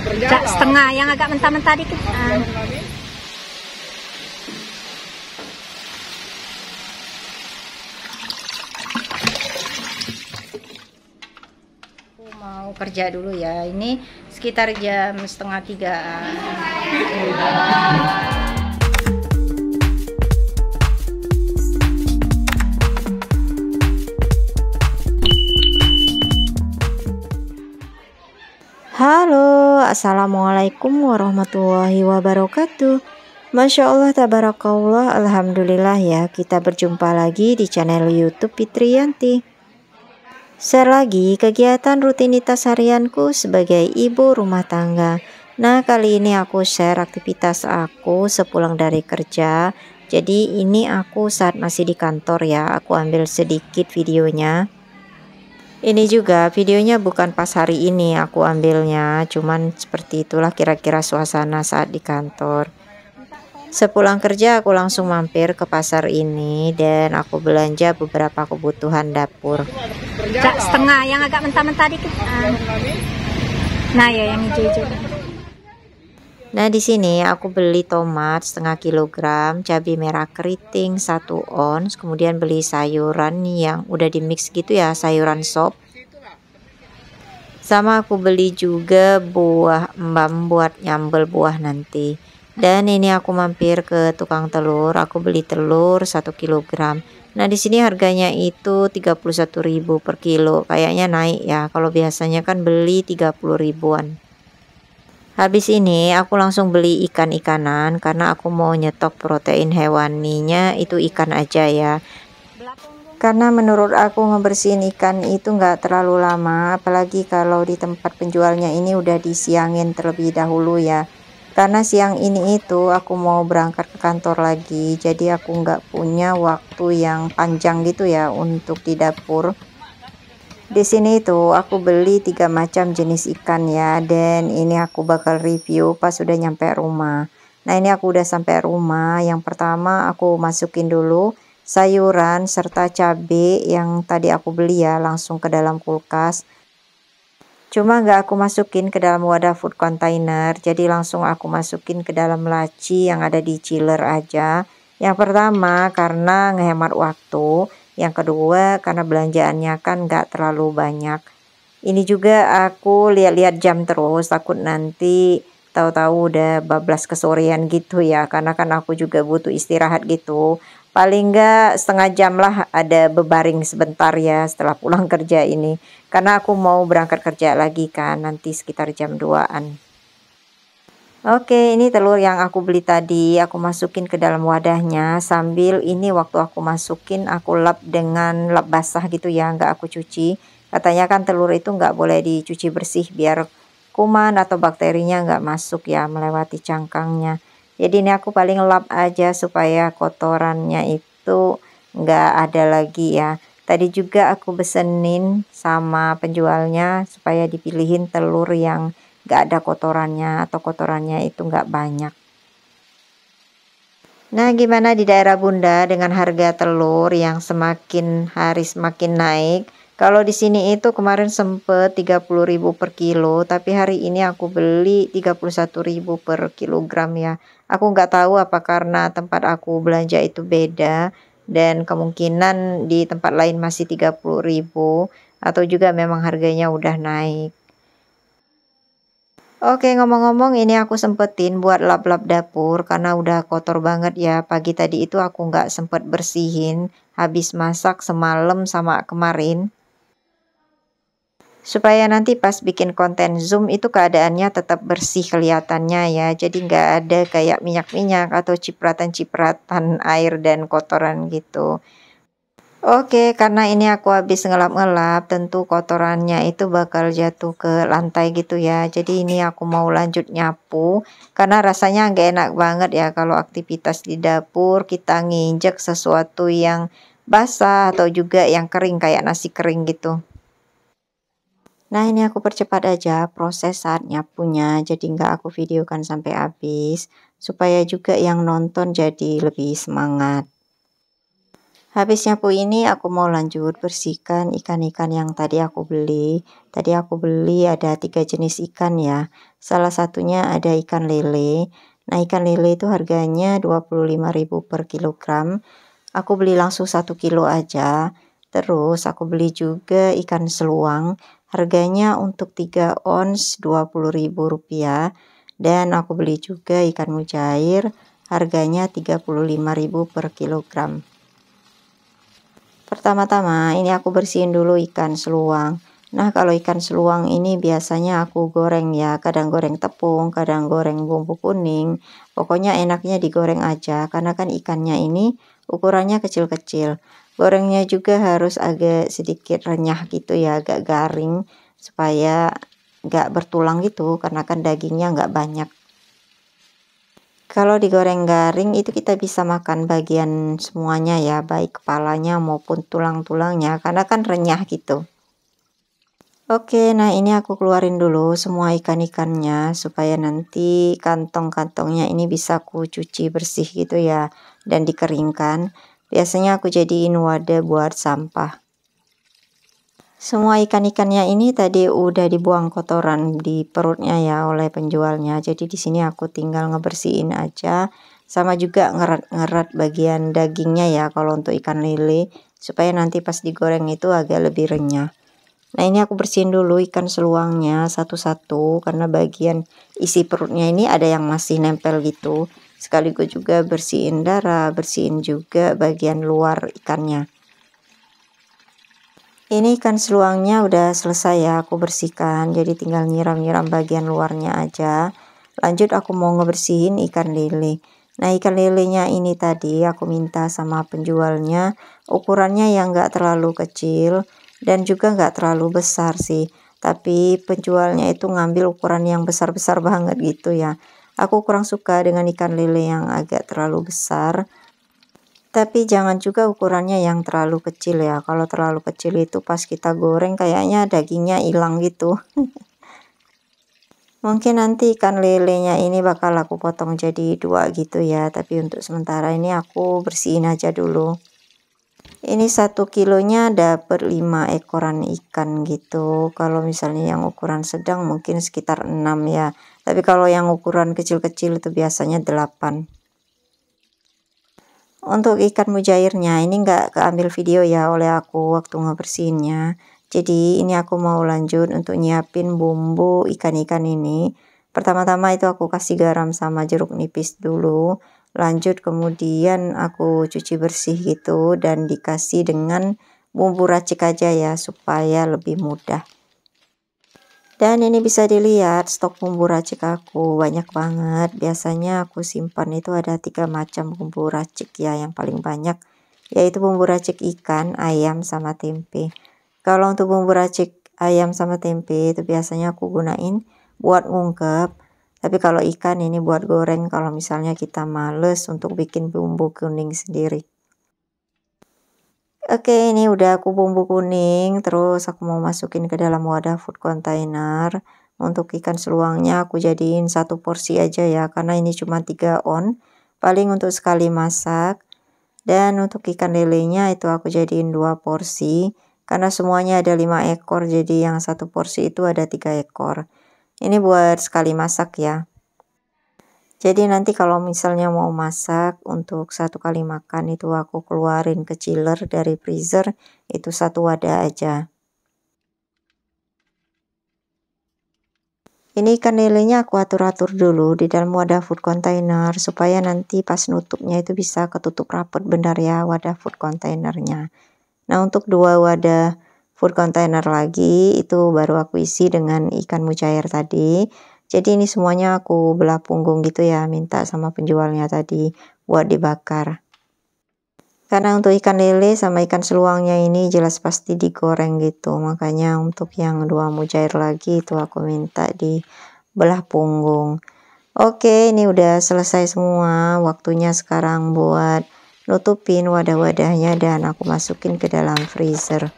setengah yang agak mentah-mentah dikit. Aku mau kerja dulu ya. Ini sekitar jam 2:30. Halo, assalamualaikum warahmatullahi wabarakatuh. Masya Allah, tabarakallah, alhamdulillah ya. Kita berjumpa lagi di channel YouTube Fitriyanti. Share lagi kegiatan rutinitas harianku sebagai ibu rumah tangga. Nah, kali ini aku share aktivitas aku sepulang dari kerja. Jadi ini aku saat masih di kantor ya. Aku ambil sedikit videonya. Ini juga videonya bukan pas hari ini aku ambilnya, cuman seperti itulah kira-kira suasana saat di kantor. Sepulang kerja aku langsung mampir ke pasar ini dan aku belanja beberapa kebutuhan dapur. Setengah yang agak mentah-mentah dikit. Nah ya, yang hijau-hijau. Nah, di sini aku beli tomat setengah kilogram, cabai merah keriting 1 ons, kemudian beli sayuran yang udah di mix gitu ya, sayuran sop. Sama aku beli juga buah embam buat nyambel buah nanti. Dan ini aku mampir ke tukang telur, aku beli telur 1 kilogram. Nah, di sini harganya itu 31.000 per kilo. Kayaknya naik ya. Kalau biasanya kan beli 30 ribuan. Habis ini aku langsung beli ikan-ikanan karena aku mau nyetok protein hewaninya itu ikan aja ya. Karena menurut aku ngebersihin ikan itu nggak terlalu lama, apalagi kalau di tempat penjualnya ini udah disiangin terlebih dahulu ya. Karena siang ini itu aku mau berangkat ke kantor lagi, jadi aku nggak punya waktu yang panjang gitu ya untuk di dapur. Di sini tuh aku beli 3 macam jenis ikan ya, dan ini aku bakal review pas sudah nyampe rumah. Nah, ini aku udah sampai rumah. Yang pertama aku masukin dulu sayuran serta cabai yang tadi aku beli ya, langsung ke dalam kulkas. Cuma nggak aku masukin ke dalam wadah food container, jadi langsung aku masukin ke dalam laci yang ada di chiller aja. Yang pertama karena ngehemat waktu. Yang kedua karena belanjaannya kan nggak terlalu banyak. Ini juga aku lihat-lihat jam terus, takut nanti tahu-tahu udah bablas kesorean gitu ya. Karena kan aku juga butuh istirahat gitu. Paling nggak setengah jam lah ada bebaring sebentar ya setelah pulang kerja ini. Karena aku mau berangkat kerja lagi kan nanti sekitar jam 2-an. Oke, ini telur yang aku beli tadi aku masukin ke dalam wadahnya, sambil ini waktu aku masukin aku lap dengan lap basah gitu ya, nggak aku cuci. Katanya kan telur itu nggak boleh dicuci bersih biar kuman atau bakterinya nggak masuk ya melewati cangkangnya. Jadi ini aku paling lap aja supaya kotorannya itu nggak ada lagi ya. Tadi juga aku pesenin sama penjualnya supaya dipilihin telur yang nggak ada kotorannya atau kotorannya itu nggak banyak. Nah, gimana di daerah Bunda dengan harga telur yang semakin hari semakin naik? Kalau di sini itu kemarin sempet 30.000 per kilo, tapi hari ini aku beli 31.000 per kilogram ya. Aku nggak tahu apa karena tempat aku belanja itu beda dan kemungkinan di tempat lain masih 30.000 atau juga memang harganya udah naik. Oke, ngomong-ngomong ini aku sempetin buat lap-lap dapur karena udah kotor banget ya. Pagi tadi itu aku nggak sempet bersihin habis masak semalam sama kemarin. Supaya nanti pas bikin konten Zoom itu keadaannya tetap bersih kelihatannya ya. Jadi nggak ada kayak minyak-minyak atau cipratan-cipratan air dan kotoran gitu. Oke, karena ini aku habis ngelap-ngelap, tentu kotorannya itu bakal jatuh ke lantai gitu ya. Jadi ini aku mau lanjut nyapu, karena rasanya nggak enak banget ya kalau aktivitas di dapur kita nginjek sesuatu yang basah atau juga yang kering kayak nasi kering gitu. Nah, ini aku percepat aja proses saat nyapunya, jadi nggak aku videokan sampai habis, supaya juga yang nonton jadi lebih semangat. Habis nyapu ini aku mau lanjut bersihkan ikan-ikan yang tadi aku beli. Tadi aku beli ada 3 jenis ikan ya. Salah satunya ada ikan lele. Nah, ikan lele itu harganya 25.000 per kilogram. Aku beli langsung 1 kilo aja. Terus aku beli juga ikan seluang. Harganya untuk 3 ons Rp20.000. Dan aku beli juga ikan mujair. Harganya Rp35.000 per kilogram. Pertama-tama ini aku bersihin dulu ikan seluang. Nah, kalau ikan seluang ini biasanya aku goreng ya, kadang goreng tepung, kadang goreng bumbu kuning. Pokoknya enaknya digoreng aja, karena kan ikannya ini ukurannya kecil-kecil. Gorengnya juga harus agak sedikit renyah gitu ya, agak garing, supaya nggak bertulang gitu, karena kan dagingnya nggak banyak. Kalau digoreng garing itu kita bisa makan bagian semuanya ya, baik kepalanya maupun tulang-tulangnya, karena kan renyah gitu. Oke, nah ini aku keluarin dulu semua ikan-ikannya supaya nanti kantong-kantongnya ini bisa aku cuci bersih gitu ya, dan dikeringkan. Biasanya aku jadiin wadah buat sampah. Semua ikan-ikannya ini tadi udah dibuang kotoran di perutnya ya oleh penjualnya. Jadi di sini aku tinggal ngebersihin aja, sama juga ngerat-ngerat bagian dagingnya ya kalau untuk ikan lele, supaya nanti pas digoreng itu agak lebih renyah. Nah, ini aku bersihin dulu ikan seluangnya satu-satu karena bagian isi perutnya ini ada yang masih nempel gitu. Sekaligus juga bersihin darah, bersihin juga bagian luar ikannya. Ini ikan seluangnya udah selesai ya aku bersihkan, jadi tinggal nyiram-nyiram bagian luarnya aja. Lanjut aku mau ngebersihin ikan lele. Nah, ikan lelenya ini tadi aku minta sama penjualnya ukurannya yang enggak terlalu kecil dan juga enggak terlalu besar sih. Tapi penjualnya itu ngambil ukuran yang besar-besar banget gitu ya. Aku kurang suka dengan ikan lele yang agak terlalu besar. Tapi jangan juga ukurannya yang terlalu kecil ya. Kalau terlalu kecil itu pas kita goreng kayaknya dagingnya hilang gitu. Mungkin nanti ikan lelenya ini bakal aku potong jadi 2 gitu ya. Tapi untuk sementara ini aku bersihin aja dulu. Ini 1 kilonya dapat 5 ekoran ikan gitu. Kalau misalnya yang ukuran sedang mungkin sekitar 6 ya. Tapi kalau yang ukuran kecil-kecil itu biasanya 8. Untuk ikan mujairnya ini enggak keambil video ya oleh aku waktu ngebersihinnya. Jadi ini aku mau lanjut untuk nyiapin bumbu ikan-ikan ini. Pertama-tama itu aku kasih garam sama jeruk nipis dulu. Lanjut kemudian aku cuci bersih gitu dan dikasih dengan bumbu racik aja ya supaya lebih mudah. Dan ini bisa dilihat stok bumbu racik aku banyak banget. Biasanya aku simpan itu ada 3 macam bumbu racik ya, yang paling banyak yaitu bumbu racik ikan, ayam, sama tempe. Kalau untuk bumbu racik ayam sama tempe itu biasanya aku gunain buat ngungkep. Tapi kalau ikan ini buat goreng kalau misalnya kita males untuk bikin bumbu kuning sendiri. Oke, ini udah aku bumbu kuning, terus aku mau masukin ke dalam wadah food container. Untuk ikan seluangnya aku jadiin 1 porsi aja ya, karena ini cuma 3 on, paling untuk sekali masak. Dan untuk ikan lelenya itu aku jadiin 2 porsi, karena semuanya ada 5 ekor, jadi yang 1 porsi itu ada 3 ekor. Ini buat sekali masak ya. Jadi nanti kalau misalnya mau masak untuk 1 kali makan itu aku keluarin ke chiller dari freezer itu 1 wadah aja. Ini ikan lelenya aku atur-atur dulu di dalam wadah food container supaya nanti pas nutupnya itu bisa ketutup rapat benar ya wadah food containernya. Nah, untuk 2 wadah food container lagi itu baru aku isi dengan ikan mujair tadi. Jadi ini semuanya aku belah punggung gitu ya, minta sama penjualnya tadi buat dibakar. Karena untuk ikan lele sama ikan seluangnya ini jelas pasti digoreng gitu, makanya untuk yang 2 mujair lagi itu aku minta dibelah punggung. Oke, ini udah selesai semua, waktunya sekarang buat nutupin wadah-wadahnya dan aku masukin ke dalam freezer.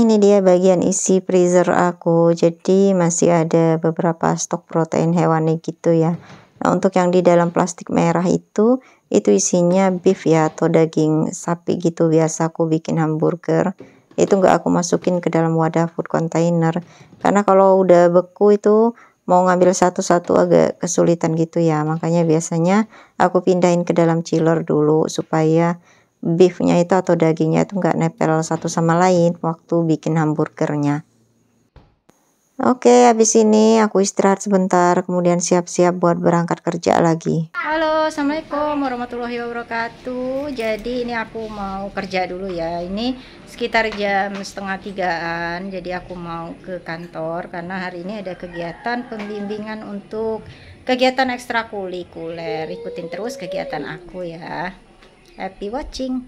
ini dia bagian isi freezer aku. Jadi masih ada beberapa stok protein hewani gitu ya. Nah, untuk yang di dalam plastik merah itu isinya beef ya, atau daging sapi gitu. Biasa aku bikin hamburger. Itu nggak aku masukin ke dalam wadah food container. Karena kalau udah beku itu mau ngambil satu-satu agak kesulitan gitu ya. Makanya biasanya aku pindahin ke dalam chiller dulu supaya beefnya itu atau dagingnya itu nggak nempel satu sama lain waktu bikin hamburgernya. Oke, habis ini aku istirahat sebentar, kemudian siap-siap buat berangkat kerja lagi. Halo, assalamualaikum warahmatullahi wabarakatuh. Jadi ini aku mau kerja dulu ya. Ini sekitar jam setengah 3-an. Jadi aku mau ke kantor karena hari ini ada kegiatan pembimbingan untuk kegiatan ekstrakurikuler. Ikutin terus kegiatan aku ya. Happy watching.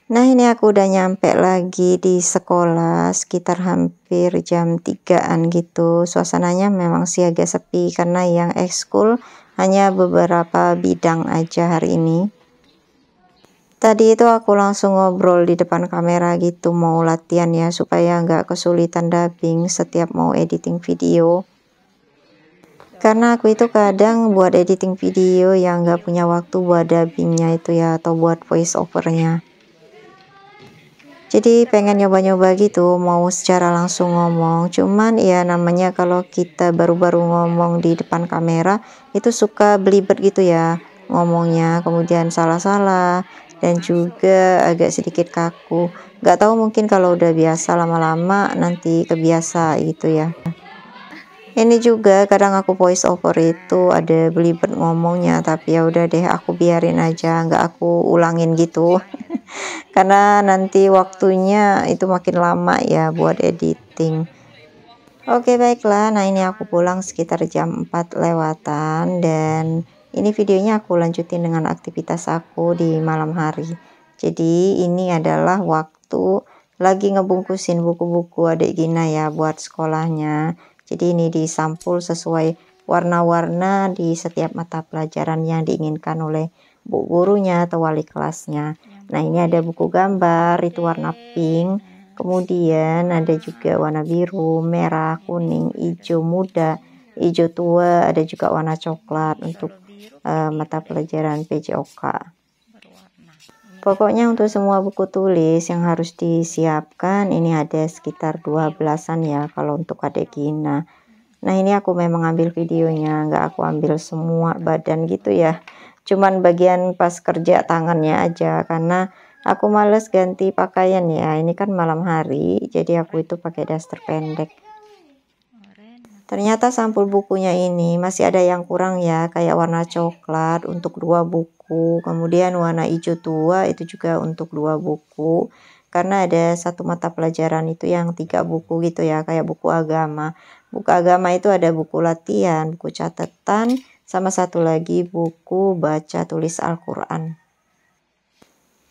Nah, ini aku udah nyampe lagi di sekolah sekitar hampir jam 3-an gitu. Suasananya memang sih agak sepi karena yang ekskul hanya beberapa bidang aja hari ini. Tadi itu aku langsung ngobrol di depan kamera gitu, mau latihan ya supaya nggak kesulitan dubbing setiap mau editing video. Karena aku itu kadang buat editing video yang nggak punya waktu buat dubbingnya itu ya, atau buat voice overnya. Jadi pengen nyoba-nyoba gitu, mau secara langsung ngomong. Cuman ya namanya kalau kita baru-baru ngomong di depan kamera, itu suka belibet gitu ya ngomongnya. Kemudian salah-salah dan juga agak sedikit kaku. Nggak tahu mungkin kalau udah biasa lama-lama nanti kebiasa gitu ya. Ini juga kadang aku voice over itu ada belibet ngomongnya, tapi ya udah deh aku biarin aja, nggak aku ulangin gitu. Karena nanti waktunya itu makin lama ya buat editing. Oke, baiklah. Nah, ini aku pulang sekitar jam 4 lewatan dan ini videonya aku lanjutin dengan aktivitas aku di malam hari. Jadi ini adalah waktu lagi ngebungkusin buku-buku adik Gina ya buat sekolahnya. Jadi ini disampul sesuai warna-warna di setiap mata pelajaran yang diinginkan oleh bu gurunya atau wali kelasnya. Nah, ini ada buku gambar itu warna pink, kemudian ada juga warna biru, merah, kuning, hijau muda, hijau tua, ada juga warna coklat untuk mata pelajaran PJOK. Pokoknya untuk semua buku tulis yang harus disiapkan ini ada sekitar 12-an ya kalau untuk adik Gina. Nah, ini aku memang ambil videonya, nggak aku ambil semua badan gitu ya. Cuman bagian pas kerja tangannya aja karena aku males ganti pakaian ya. Ini kan malam hari, jadi aku itu pakai daster pendek. Ternyata sampul bukunya ini masih ada yang kurang ya, kayak warna coklat untuk 2 buku, kemudian warna hijau tua itu juga untuk 2 buku. Karena ada satu mata pelajaran itu yang 3 buku gitu ya, kayak buku agama. Buku agama itu ada buku latihan, buku catatan, sama satu lagi buku baca tulis Al-Quran.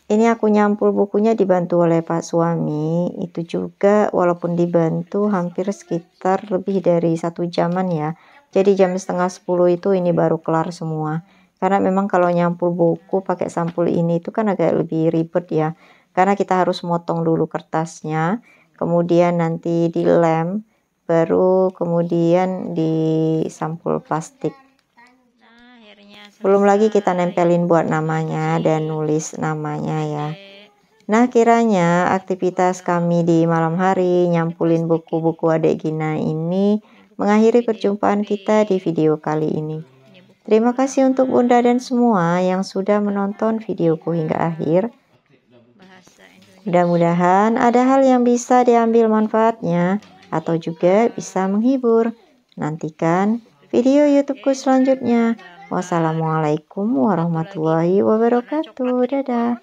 Ini aku nyampul bukunya dibantu oleh Pak suami. Itu juga walaupun dibantu hampir sekitar lebih dari 1 jaman ya. Jadi jam setengah 10 itu ini baru kelar semua. Karena memang kalau nyampul buku pakai sampul ini itu kan agak lebih ribet ya. Karena kita harus motong dulu kertasnya, kemudian nanti dilem, baru kemudian disampul plastik. Belum lagi kita nempelin buat namanya dan nulis namanya ya. Nah, kiranya aktivitas kami di malam hari nyampulin buku-buku adik Gina ini mengakhiri perjumpaan kita di video kali ini. Terima kasih untuk Bunda dan semua yang sudah menonton videoku hingga akhir. Mudah-mudahan ada hal yang bisa diambil manfaatnya atau juga bisa menghibur. Nantikan video YouTubeku selanjutnya. Wassalamualaikum warahmatullahi wabarakatuh. Dadah.